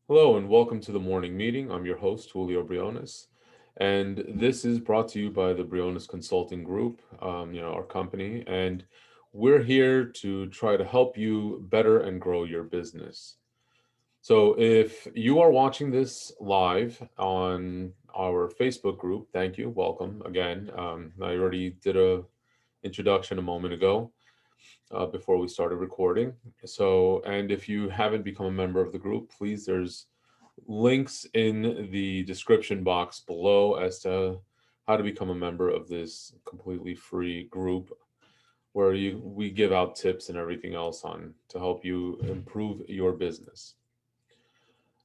Hello and welcome to the morning meeting. I'm your host, Julio Briones, and this is brought to you by the Briones Consulting Group, our company, and we're here to try to help you better and grow your business. So if you are watching this live on our Facebook group, thank you, welcome again. I already did a introduction a moment ago before we started recording. So, and if you haven't become a member of the group, please, there's links in the description box below as to how to become a member of this completely free group where we give out tips and everything else on to help you improve your business.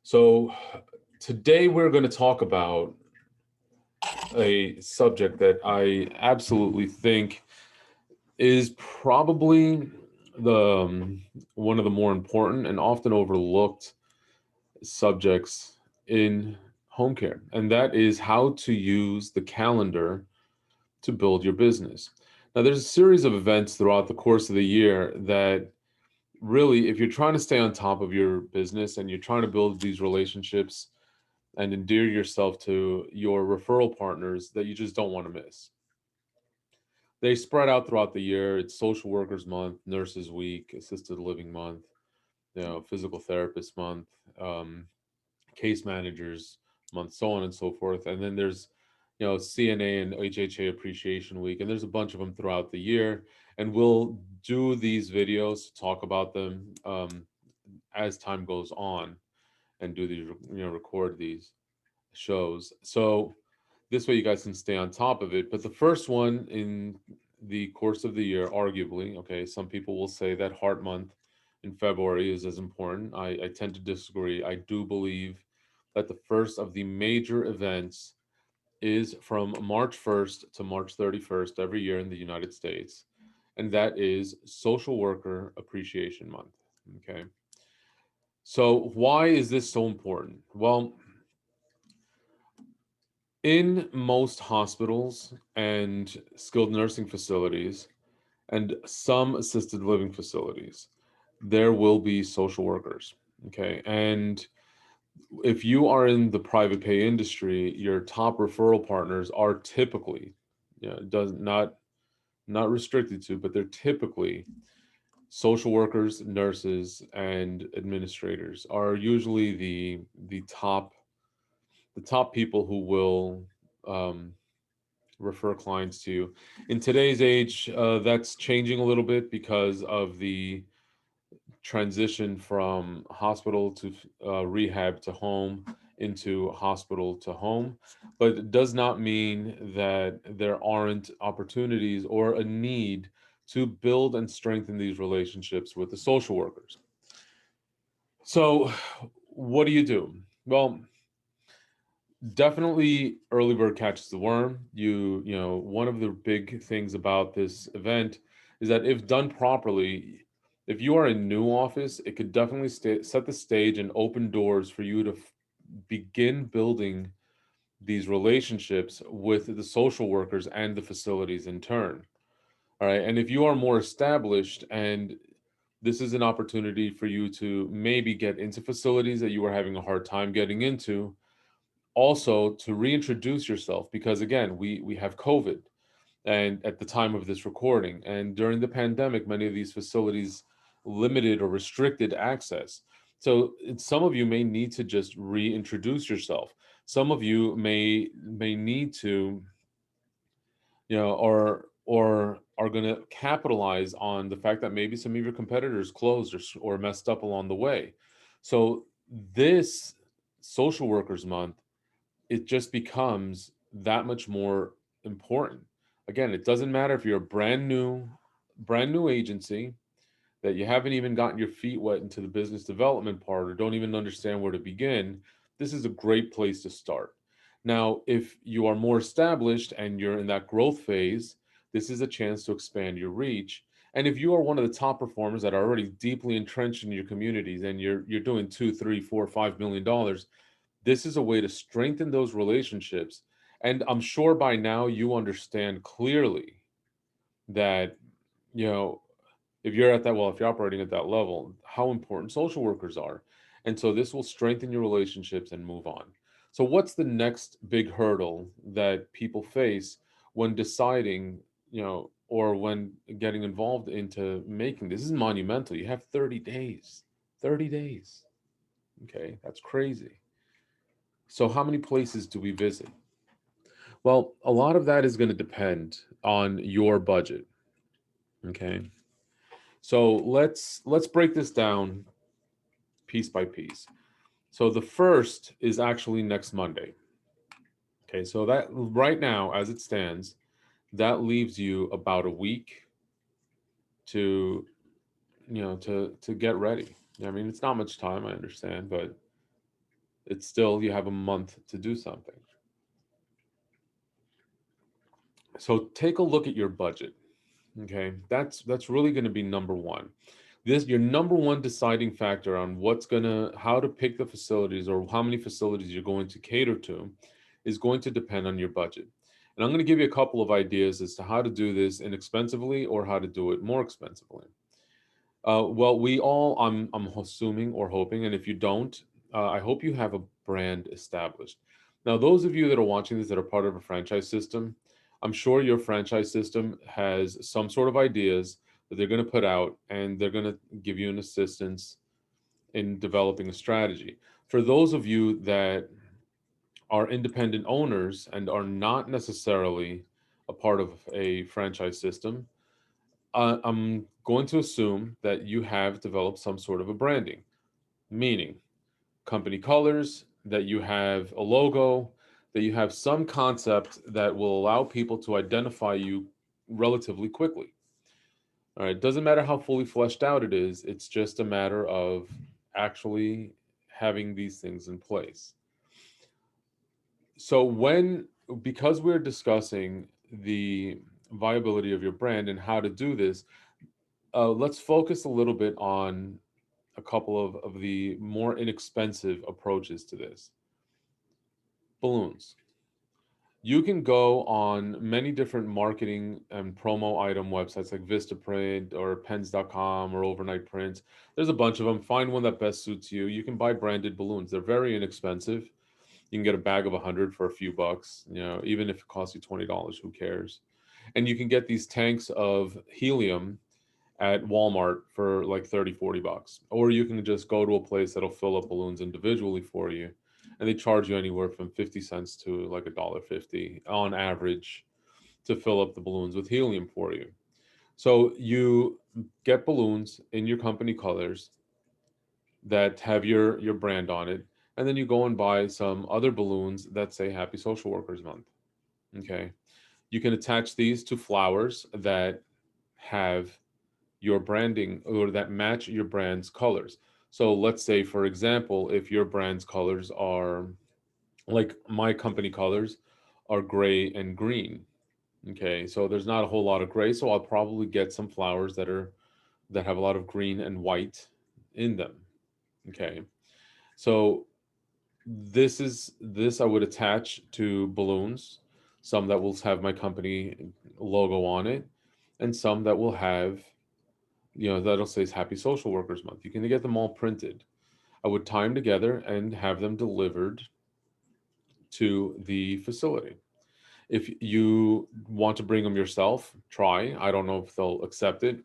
So today we're going to talk about a subject that I absolutely think is probably the one of the more important and often overlooked subjects in home care, and that is how to use the calendar to build your business. Now, there's a series of events throughout the course of the year that really, if you're trying to stay on top of your business and you're trying to build these relationships and endear yourself to your referral partners, that you just don't want to miss. They spread out throughout the year. It's Social Workers Month, Nurses Week, Assisted Living Month, Physical Therapist Month, Case Managers Month, so on and so forth. And then there's, CNA and HHA Appreciation Week, and there's a bunch of them throughout the year. And we'll do these videos, talk about them as time goes on, and do these, record these shows. So this way you guys can stay on top of it. But the first one in the course of the year, arguably, okay, some people will say that Heart Month in February is as important. I tend to disagree. I do believe that the first of the major events is from March 1st to March 31st every year in the United States, and that is Social Worker Appreciation Month. Okay. So, why is this so important? Well, in most hospitals and skilled nursing facilities and some assisted living facilities, there will be social workers. Okay. And if you are in the private pay industry, your top referral partners are typically, does not restricted to, but they're typically social workers, nurses, and administrators are usually the top people who will um, refer clients to you. In today's age, that's changing a little bit because of the transition from hospital to rehab to home into hospital to home. But it does not mean that there aren't opportunities or a need to build and strengthen these relationships with the social workers. So, what do you do? Well, definitely early bird catches the worm. One of the big things about this event is that if done properly, if you are a new office, it could definitely set the stage and open doors for you to begin building these relationships with the social workers and the facilities in turn. All right. And if you are more established, and this is an opportunity for you to maybe get into facilities that you were having a hard time getting into, also to reintroduce yourself, because again, we have COVID and at the time of this recording, and during the pandemic many of these facilities limited or restricted access. So some of you may need to just reintroduce yourself. Some of you may need to, or are going to capitalize on the fact that maybe some of your competitors closed or messed up along the way. So this social workers month, it just becomes that much more important. Again, it doesn't matter if you're a brand new agency that you haven't even gotten your feet wet into the business development part or don't even understand where to begin. This is a great place to start. Now, if you are more established and you're in that growth phase, this is a chance to expand your reach. And if you are one of the top performers that are already deeply entrenched in your communities and you're doing 2, 3, 4, $5 million, this is a way to strengthen those relationships. And I'm sure by now you understand clearly that, you know, if you're operating at that level, how important social workers are. And so this will strengthen your relationships and move on. So, what's the next big hurdle that people face when deciding, or when getting involved into making this? Is monumental. You have 30 days. 30 days. Okay, that's crazy. So, how many places do we visit? Well, a lot of that is going to depend on your budget. Okay, so let's break this down piece by piece. So the first is actually next Monday. Okay, so that right now, as it stands, that leaves you about a week to to get ready. I mean, it's not much time, I understand, but it's still, you have a month to do something. So take a look at your budget. Okay, that's really going to be number one. This your number one deciding factor on how to pick the facilities or how many facilities you're going to cater to is going to depend on your budget. And I'm going to give you a couple of ideas as to how to do this inexpensively or how to do it more expensively. Well, I'm assuming or hoping, and if you don't, I hope you have a brand established. Now, those of you that are watching this that are part of a franchise system, I'm sure your franchise system has some sort of ideas that they're going to put out, and they're going to give you an assistance in developing a strategy. For those of you that are independent owners and are not necessarily a part of a franchise system, I'm going to assume that you have developed some sort of a branding, meaning company colors, that you have a logo, that you have some concept that will allow people to identify you relatively quickly. All right, doesn't matter how fully fleshed out it is, it's just a matter of actually having these things in place. So because we're discussing the viability of your brand and how to do this, let's focus a little bit on a couple of the more inexpensive approaches to this. Balloons. You can go on many different marketing and promo item websites like Vistaprint or pens.com or Overnight Print. There's a bunch of them. Find one that best suits you. You can buy branded balloons. They're very inexpensive. You can get a bag of 100 for a few bucks, even if it costs you $20, who cares? And you can get these tanks of helium at Walmart for like 30, 40 bucks. Or you can just go to a place that'll fill up balloons individually for you. And they charge you anywhere from 50 cents to like $1.50 on average to fill up the balloons with helium for you. So you get balloons in your company colors that have your brand on it. And then you go and buy some other balloons that say Happy Social Workers Month. Okay. You can attach these to flowers that have your branding or that match your brand's colors. So let's say, for example, if your brand's colors are like my company colors are gray and green. Okay, so there's not a whole lot of gray, so I'll probably get some flowers that have a lot of green and white in them. Okay, so this I would attach to balloons, some that will have my company logo on it, and some that will have, that'll say Happy Social Workers Month. You can get them all printed. I would tie them together and have them delivered to the facility. If you want to bring them yourself, try. I don't know if they'll accept it.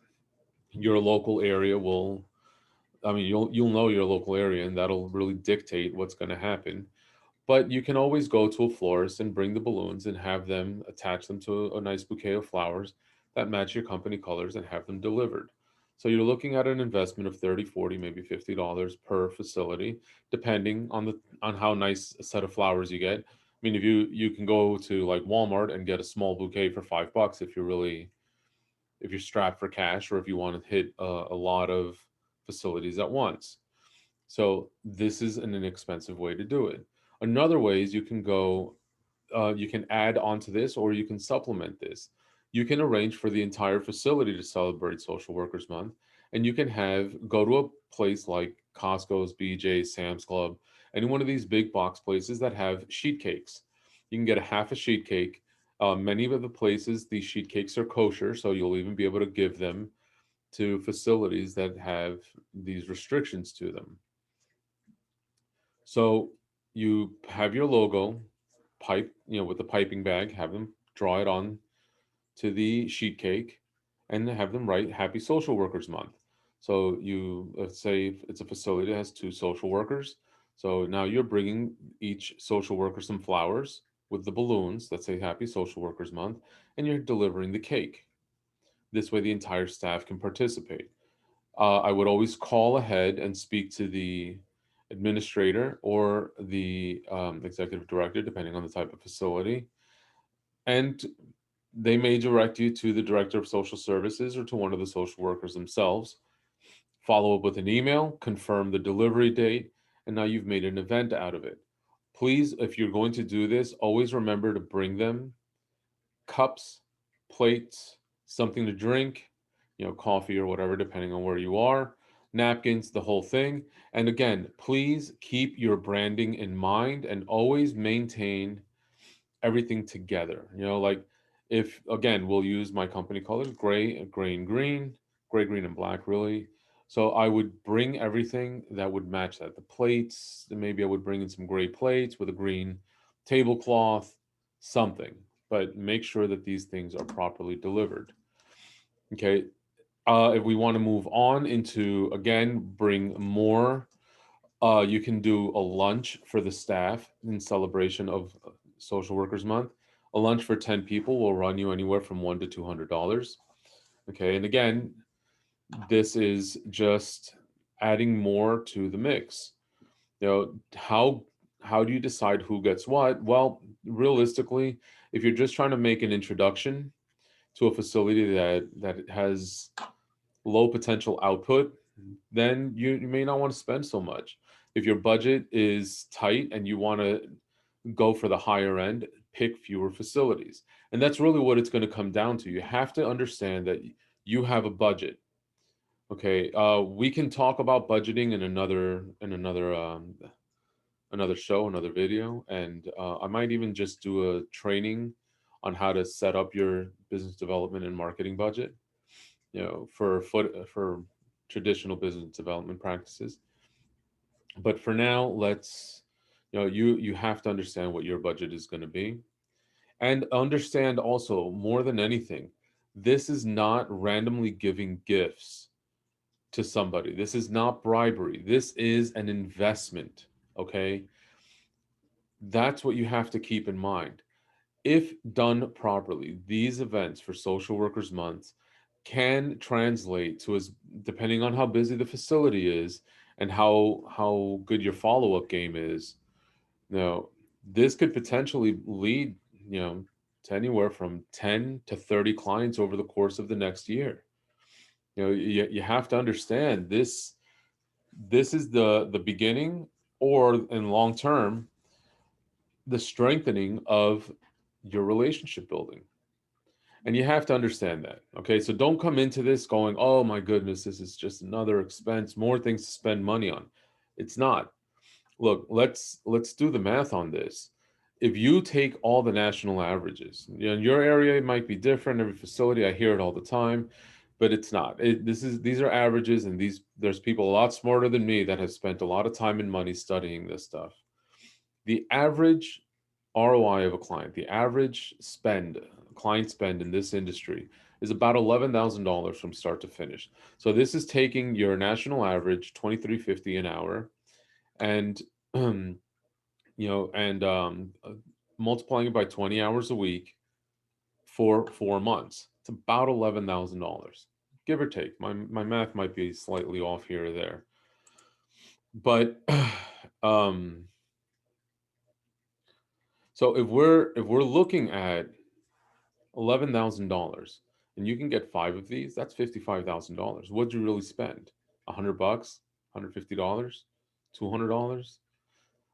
Your local area will, I mean, you'll know your local area, and that'll really dictate what's going to happen. But you can always go to a florist and bring the balloons and have them attach them to a nice bouquet of flowers that match your company colors and have them delivered. So you're looking at an investment of 30, 40, maybe $50 per facility, depending on how nice a set of flowers you get. I mean, if you can go to like Walmart and get a small bouquet for $5 if you're strapped for cash, or if you want to hit a lot of facilities at once. So this is an inexpensive way to do it. Another way is you can add onto this, or you can supplement this. You can arrange for the entire facility to celebrate Social Workers Month, and you can go to a place like Costco's, BJ's, Sam's Club, any one of these big box places that have sheet cakes. You can get a half a sheet cake. Many of the places, these sheet cakes are kosher, so you'll even be able to give them to facilities that have these restrictions to them. So you have your logo pipe, with the piping bag, have them draw it on to the sheet cake and have them write Happy Social Workers Month. So let's say it's a facility that has two social workers. So now you're bringing each social worker some flowers with the balloons that say Happy Social Workers Month, and you're delivering the cake. This way, the entire staff can participate. I would always call ahead and speak to the administrator or the executive director, depending on the type of facility. And they may direct you to the director of social services or to one of the social workers themselves. Follow up with an email, confirm the delivery date, and now you've made an event out of it. Please, if you're going to do this, always remember to bring them cups, plates, something to drink, coffee or whatever, depending on where you are, napkins, the whole thing. And again, please keep your branding in mind and always maintain everything together. Like if again, we'll use my company colors, gray, green, and black, really. So I would bring everything that would match that. The plates, maybe I would bring in some gray plates with a green tablecloth, something. But make sure that these things are properly delivered. Okay. If we want to move on into again, bring more you can do a lunch for the staff in celebration of Social Workers Month. A lunch for 10 people will run you anywhere from $1 to $200. Okay, and again, this is just adding more to the mix. How do you decide who gets what? Well, realistically, if you're just trying to make an introduction to a facility that has low potential output, then you may not want to spend so much. If your budget is tight and you want to go for the higher end, pick fewer facilities. And that's really what it's going to come down to. You have to understand that you have a budget. Okay, we can talk about budgeting in another show, another video, and I might even just do a training on how to set up your business development and marketing budget, for traditional business development practices. But for now, let's you have to understand what your budget is going to be, and understand also, more than anything, this is not randomly giving gifts to somebody. This is not bribery. This is an investment. Okay, that's what you have to keep in mind. If done properly, these events for Social Workers Month can translate to, as depending on how busy the facility is and how good your follow-up game is, this could potentially lead, to anywhere from 10 to 30 clients over the course of the next year. You have to understand this is the beginning, or in long term, the strengthening of your relationship building. And you have to understand that. Okay. So don't come into this going, oh my goodness, this is just another expense, more things to spend money on. It's not. Look, let's do the math on this. If you take all the national averages, in your area it might be different, every facility, I hear it all the time, but it's not. These are averages, and there's people a lot smarter than me that have spent a lot of time and money studying this stuff. The average ROI of a client, the average client spend in this industry is about $11,000 from start to finish. So this is taking your national average, 23.50 an hour, and multiplying it by 20 hours a week for 4 months. It's about $11,000, give or take. My math might be slightly off here or there, but um, so if we're looking at $11,000 and you can get five of these, that's $55,000. What'd you really spend? $100, $150, $200?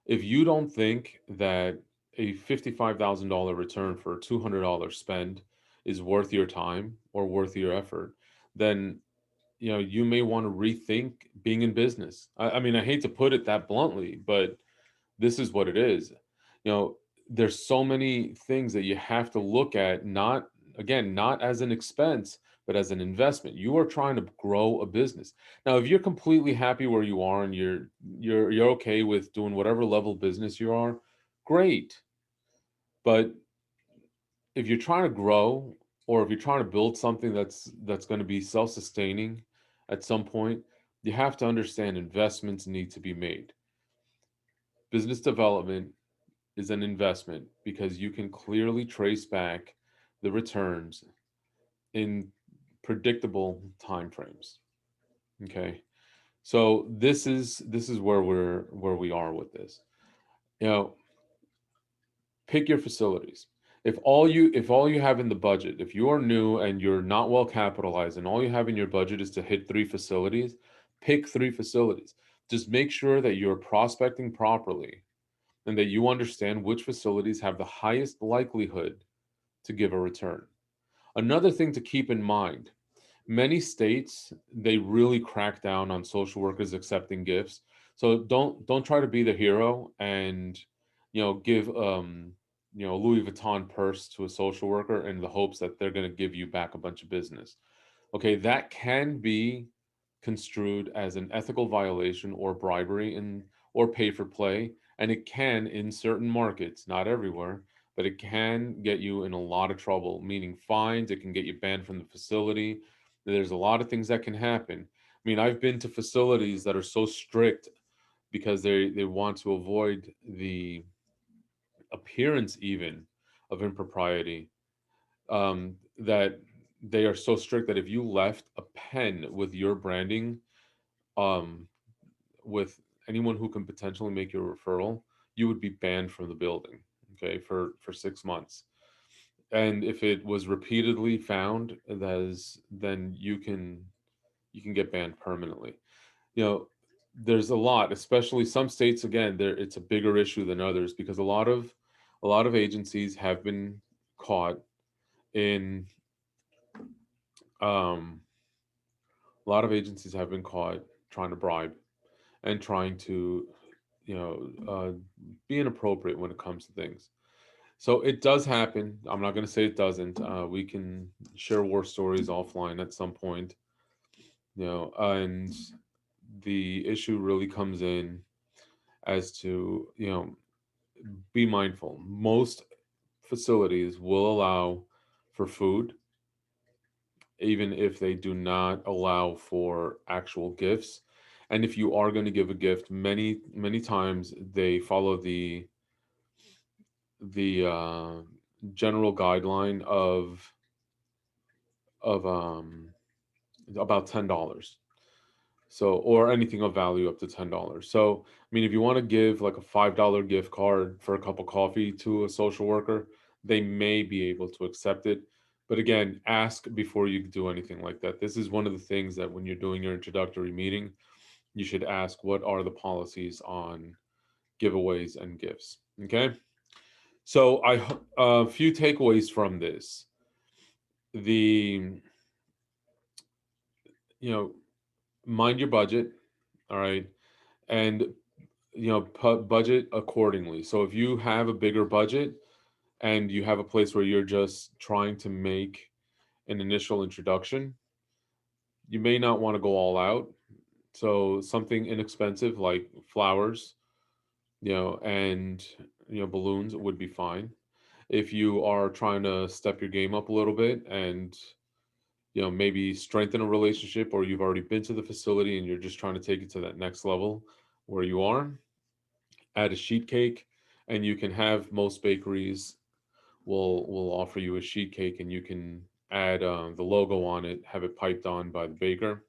If you don't think that a $55,000 return for a $200 spend is worth your time or worth your effort, then you may want to rethink being in business. I mean, I hate to put it that bluntly, but this is what it is. You know, there's so many things that you have to look at, not again, not as an expense, but as an investment. You are trying to grow a business. Now, if you're completely happy where you are and you're okay with doing whatever level business you are, great. But if you're trying to grow, or if you're trying to build something that's going to be self-sustaining at some point, you have to understand investments need to be made. Business development is an investment because you can clearly trace back the returns in predictable time frames. Okay. So this is where we are with this. You know, pick your facilities. If all you have in the budget, if you are new and you're not well capitalized and all you have in your budget is to hit 3 facilities, pick 3 facilities. Just make sure that you're prospecting properly and that you understand which facilities have the highest likelihood to give a return. Another thing to keep in mind, many states, they really crack down on social workers accepting gifts. So don't try to be the hero and give a Louis Vuitton purse to a social worker in the hopes that they're going to give you back a bunch of business. Okay, that can be construed as an ethical violation or bribery and or pay for play, and it can in certain markets, not everywhere, but it can get you in a lot of trouble, meaning fines. It can get you banned from the facility. There's a lot of things that can happen. I mean, I've been to facilities that are so strict because they want to avoid the appearance even of impropriety, that they are so strict that if you left a pen with your branding, um, with anyone who can potentially make you a referral, you would be banned from the building, okay, for 6 months. And if it was repeatedly found, then you can get banned permanently. You know, there's a lot, especially some states. Again, there it's a bigger issue than others because a lot of agencies have been caught in um, a lot of agencies have been caught trying to bribe and trying to be inappropriate when it comes to things. So it does happen. I'm not going to say it doesn't. We can share war stories offline at some point, and the issue really comes in as to, be mindful. Most facilities will allow for food, even if they do not allow for actual gifts. And if you are going to give a gift, many, many times they follow the general guideline of about $10. So, or anything of value up to $10. So, I mean, if you want to give like a $5 gift card for a cup of coffee to a social worker, they may be able to accept it. But again, ask before you do anything like that. This is one of the things that when you're doing your introductory meeting, you should ask what are the policies on giveaways and gifts. Okay. So, a few takeaways from this. The, you know, mind your budget. All right. And budget accordingly. So if you have a bigger budget and you have a place where you're just trying to make an initial introduction, you may not want to go all out. So something inexpensive like flowers, and balloons would be fine. If you are trying to step your game up a little bit and maybe strengthen a relationship, or you've already been to the facility and you're just trying to take it to that next level where you are, add a sheet cake, and you can have most bakeries will offer you a sheet cake, and you can add the logo on it, have it piped on by the baker.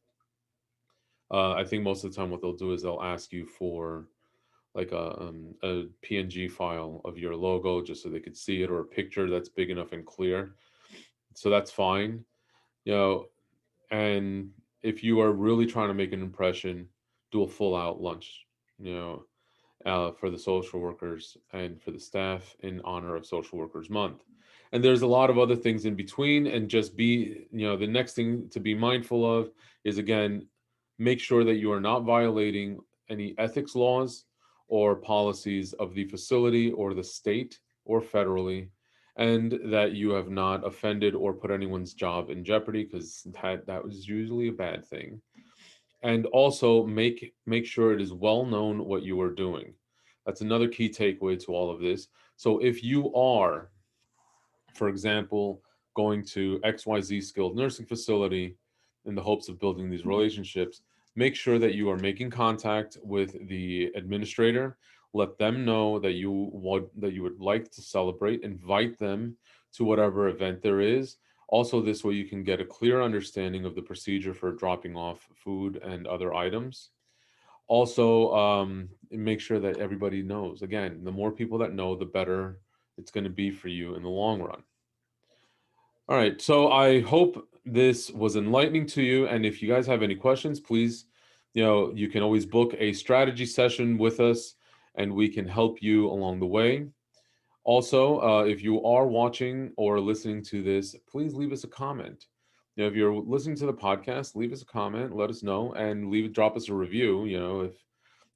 I think most of the time what they'll do is they'll ask you for like a PNG file of your logo just so they could see it, or a picture that's big enough and clear. So that's fine, you know. And if you are really trying to make an impression, do a full out lunch, you know, for the social workers and for the staff in honor of Social Workers Month. And there's a lot of other things in between. And just be, the next thing to be mindful of is, again, make sure that you are not violating any ethics laws or policies of the facility or the state or federally. and that you have not offended or put anyone's job in jeopardy, because that was usually a bad thing. And also make sure it is well known what you are doing. That's another key takeaway to all of this. So if you are, for example, going to XYZ skilled nursing facility in the hopes of building these relationships, make sure that you are making contact with the administrator. Let them know that you would like to celebrate. Invite them to whatever event there is. Also, this way you can get a clear understanding of the procedure for dropping off food and other items. Also, make sure that everybody knows. Again, the more people that know, the better it's going to be for you in the long run. All right. So I hope this was enlightening to you. And if you guys have any questions, please, you can always book a strategy session with us and we can help you along the way. Also, if you are watching or listening to this, please leave us a comment. If you're listening to the podcast, leave us a comment, let us know, and drop us a review. If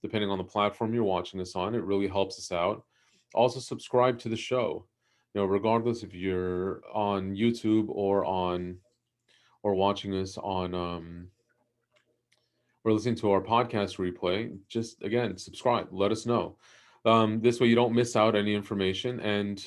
depending on the platform you're watching this on, it really helps us out. Also, subscribe to the show. Regardless if you're on YouTube or watching us on or listening to our podcast replay, just again, subscribe. Let us know. This way you don't miss out any information, and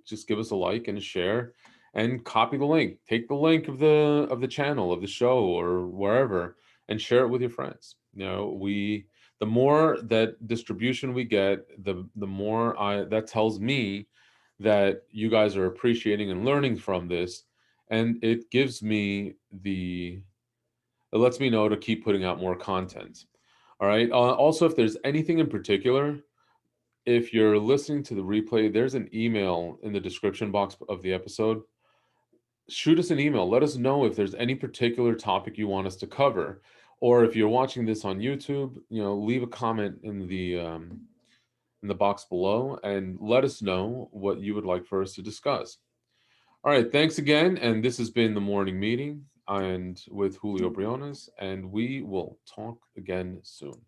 just give us a like and a share, and copy the link. Take the link of the channel of the show or wherever, and share it with your friends. The more that distribution we get, the more that tells me that you guys are appreciating and learning from this, and it lets me know to keep putting out more content. All right. Also, if there's anything in particular, if you're listening to the replay, there's an email in the description box of the episode. Shoot us an email. Let us know if there's any particular topic you want us to cover. Or if you're watching this on YouTube, leave a comment in the box below and let us know what you would like for us to discuss. All right, thanks again. And this has been the morning meeting and with Julio Briones, and we will talk again soon.